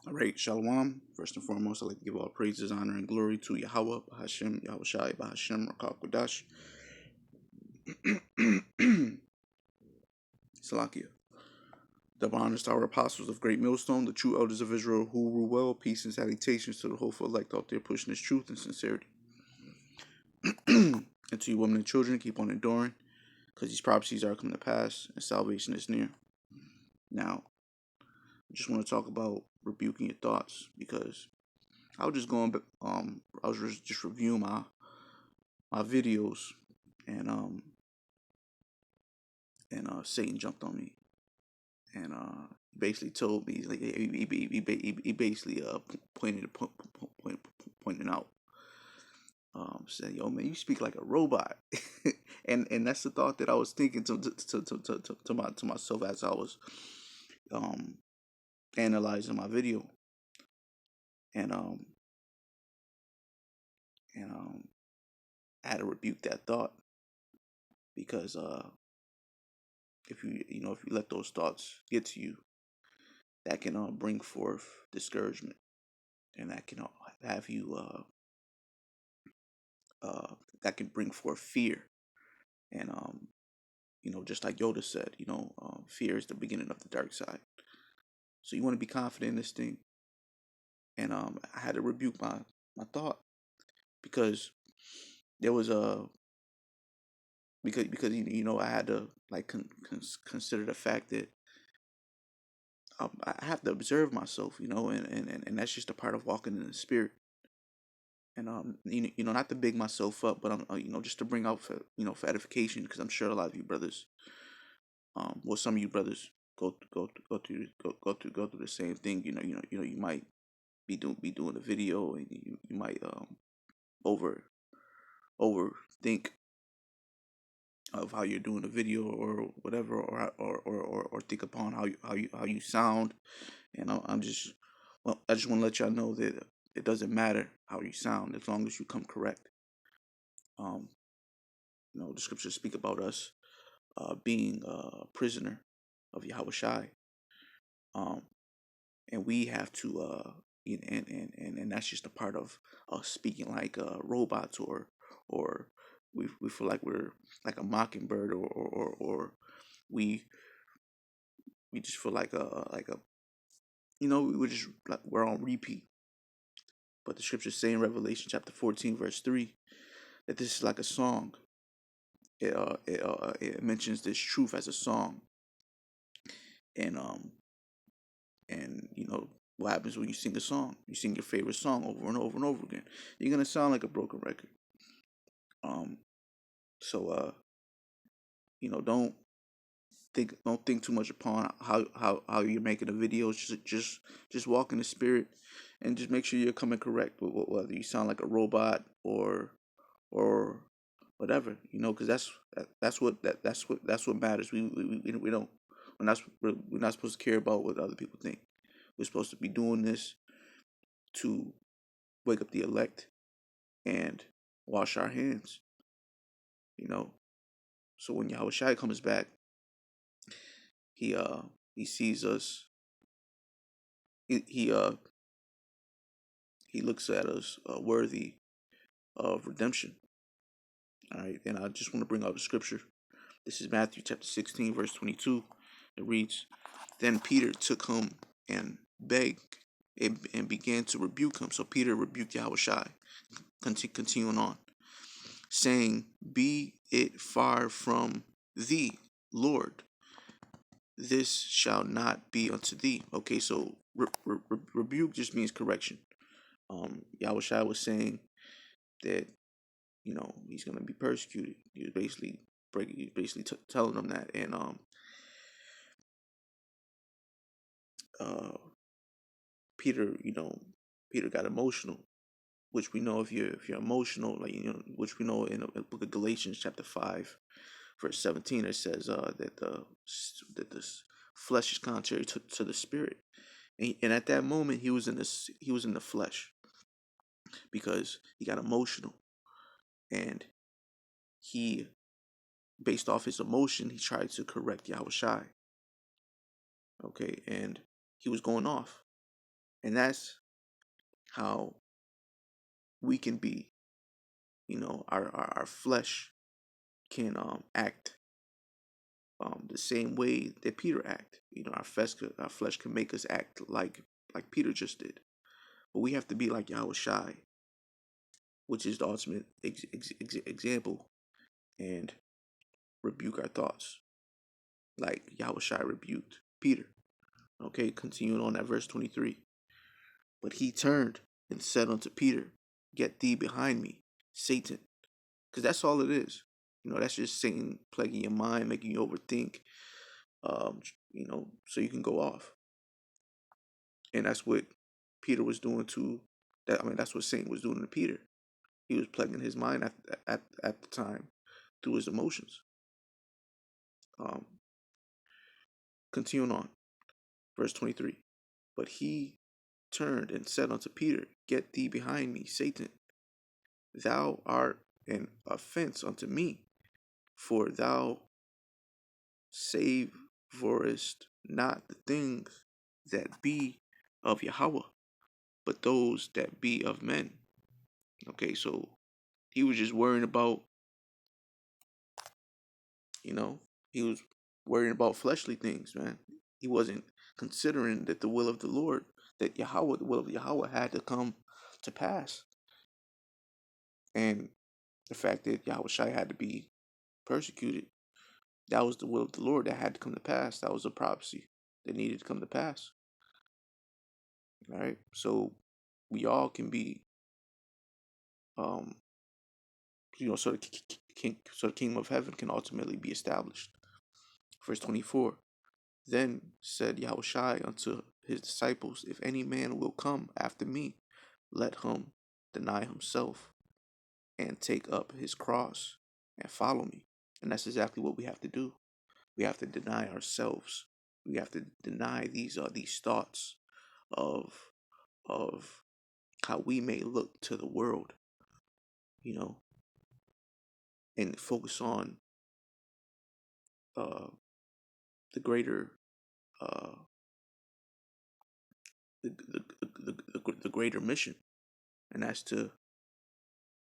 All right, Shalom. First and foremost, I'd like to give all praises, honor, and glory to Yahweh, Bahashem, Yahushai, Bahashem, Rakal Kodash, Salakia. Double honors to our apostles of Great Millstone, the true elders of Israel who rule well. Peace and salutations to the hopeful elect out there pushing this truth and sincerity. And to you women and children, keep on enduring, because these prophecies are coming to pass and salvation is near. Now, I just want to talk about rebuking your thoughts, because I was just going, I was just reviewing my videos, and Satan jumped on me, and basically told me, like, he basically pointed out, said, "Yo, man, you speak like a robot," and that's the thought that I was thinking to myself as I was analyzing my video, and I had to rebuke that thought, because if you let those thoughts get to you, that can bring forth discouragement, and that can have you that can bring forth fear, and just like Yoda said, fear is the beginning of the dark side. So you want to be confident in this thing, and I had to rebuke my thought, because there was a because I had to, like, consider the fact that I have to observe myself, and that's just a part of walking in the spirit. And not to big myself up, but I'm just to bring out for edification, because I'm sure a lot of you brothers, some of you brothers go through the same thing. You might be doing a video, and you might over overthink of how you're doing a video or whatever, or think upon how you sound. And I just want to let y'all know that it doesn't matter how you sound, as long as you come correct. The scriptures speak about us being a prisoner of Yahweh Shai, and we have to and that's just a part of us speaking like robots, or we feel like we're like a mockingbird, or we just feel like a we're just like we're on repeat. But the scriptures say in Revelation chapter 14 verse 3 that this is like a song. It mentions this truth as a song, and what happens when you sing a song? You sing your favorite song over and over and over again. You're gonna sound like a broken record. So don't think too much upon how you're making the videos. Just walk in the spirit, and just make sure you're coming correct with whether you sound like a robot or whatever, because that's what matters. We don't we're not supposed to care about what other people think. We're supposed to be doing this to wake up the elect and wash our hands. So when Yahweh Shai comes back, he sees us. He looks at us worthy of redemption. All right, and I just want to bring out the scripture. This is Matthew chapter 16 verse 22. It reads, "Then Peter took him and begged and began to rebuke him." So Peter rebuked Yahweh Shai, continuing on, saying, "Be it far from thee, Lord. This shall not be unto thee." Okay, so rebuke just means correction. Yahweh Shai was saying that he's gonna be persecuted. He was basically telling them that, and Peter Peter got emotional, which we know, if you're emotional, like, which we know in the book of Galatians chapter 5 verse 17, it says that the flesh is contrary to the spirit, and at that moment he was in the flesh, because he got emotional, and he, based off his emotion, he tried to correct Yahweh Shai. Okay, and he was going off, And that's how we can be, our flesh can act the same way that Peter act. Our flesh can make us act like Peter just did. But we have to be like Yahweh Shai, which is the ultimate example, and rebuke our thoughts, like Yahweh Shai rebuked Peter. Okay, continuing on at verse 23. But he turned and said unto Peter, Get thee behind me, Satan. Because that's all it is. That's just Satan plaguing your mind, making you overthink, so you can go off. And that's what Peter was doing that's what Satan was doing to Peter. He was plaguing his mind at the time through his emotions. Continuing on, verse 23. But he turned and said unto Peter, Get thee behind me, Satan. Thou art an offense unto me, for thou savorest not the things that be of Yahweh, but those that be of men. Okay, so he was just worrying about, he was worrying about fleshly things, man. He wasn't considering that the will of the Lord, the will of Yahweh had to come to pass. And the fact that Yahweh Shai had to be persecuted, that was the will of the Lord that had to come to pass. That was a prophecy that needed to come to pass. All right, so we all can be, so the kingdom of heaven can ultimately be established. Verse 24. Then said Yahweh Shai unto his disciples, If any man will come after me, let him deny himself and take up his cross and follow me. And that's exactly what we have to do. We have to deny ourselves. We have to deny these thoughts of how we may look to the world, and focus on the greater uh, the greater mission, and that's to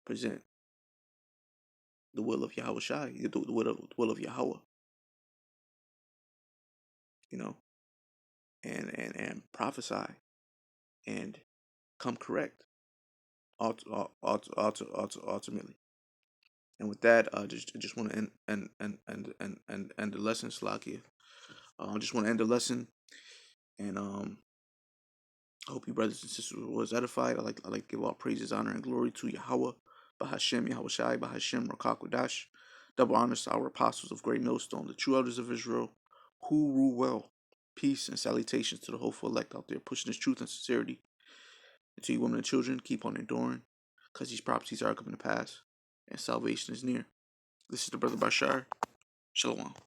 present the will of Yahweh Shai, the will of Yahweh, and prophesy and come correct ultimately. And with that, I just want to end the lesson, Slakia. I just want to end the lesson, and I hope you brothers and sisters was edified. I like to give all praises, honor, and glory to Yahweh, Bahashem, Yahweh Shai, Bahashem, Rakakwadash. Double honors to our apostles of Great Millstone, the true elders of Israel, who rule well. Peace and salutations to the hopeful elect out there, pushing this truth and sincerity. And to you women and children, keep on enduring, because these prophecies are coming to pass, and salvation is near. This is the Brother Bashar. Shalom.